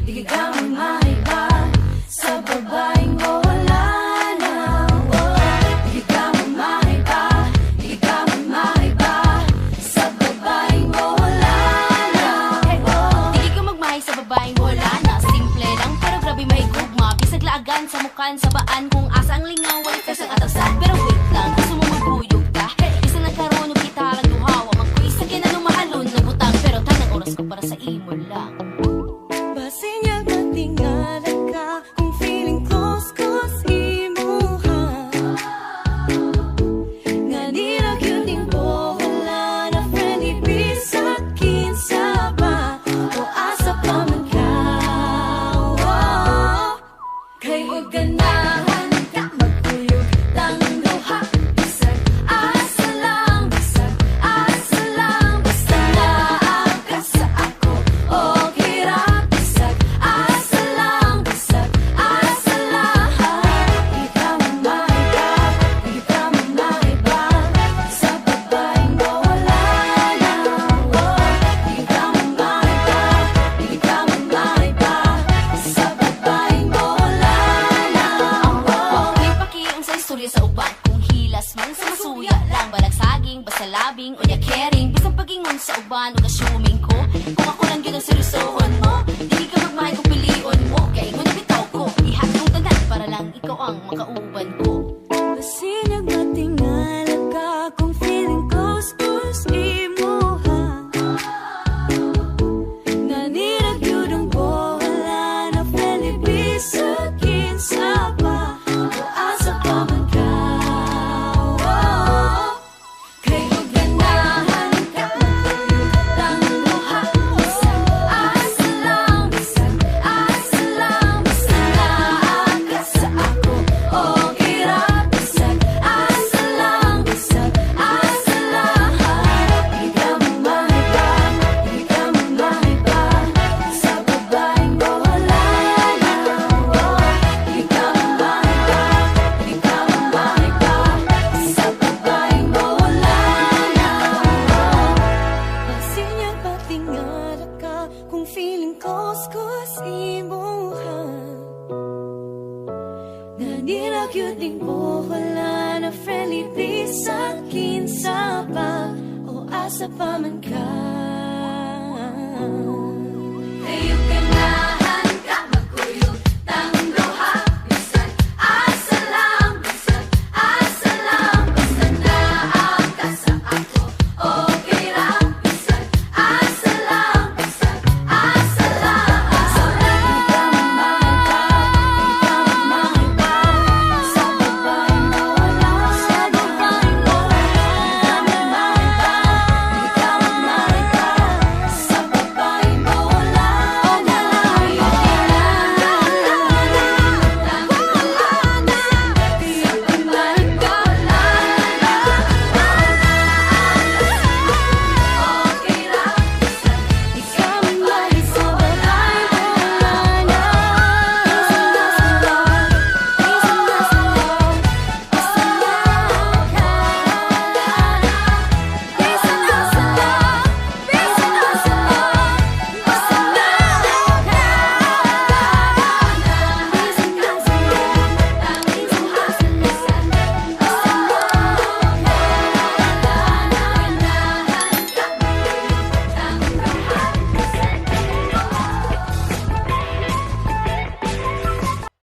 di ka magmaiba sa babaeng wala na. Di ka magmaiba, di ka magmaiba sa babaeng wala na. Di ka magmahay sa babaeng wala na. Simple lang pero grabe may gugma. Bisag laagan sa mukan sa baan kung asa ang lingaw ay kasang atasan. Pero wait lang, gusto mo magbuyog ka. Isa lang karoon og kita lang duhawa. Magkuisa kinanong mahalon na butang. Pero tanang oras ko para sa imo lang. Basin niya matingala ka kung feeling close ko sa imuha. Nga nila cute din ko wala na friendly bisa kinsa ba o asa pa man ka. Kay huwag ganahan ka magkuyog lang duha. Bisag asa lang, bisag asa lang. Basta laag ka sa ako o hirap. Bisag asa lang, bisag asa lang. Di ka magmaiba, di ka magmaiba sa babaeng wala na. Di ka magmaiba, di ka magmaiba sa babaeng wala na. May pakiung sa istorya sa uban. Kung hilas man sa masuya lang. Balag saging, basta labing, o niya caring. Bisang pagingon sa uban o assuming ko. Kung ako lang yun ang seryosohon mo. Di ka magmahay kung pilion mo. Kaya ingon na bitaw ko. Ihat kong tanan para lang ikaw ang makauban ko. Basin niya matingala ka kung feeling close ko sa imuha. Nga nila cute ang wala na friendly bisa kinsa ba o asa pa man ka. Kay huwag ganahan ka magkuyog lang duha. Bisag asa lang, bisag asa lang. Basta laag ka sa ako o hirap. Bisag asa lang, bisag asa lang. Di ka magmaiba, di ka magmaiba sa babaeng wala na. Di ka magmaiba, di ka magmaiba sa babaeng wala na. Basin niya patingala ka kung feeling close ko sa imuha. Nga nila cute din po wala na friendly bisa kinsa ba o asa pa man ka.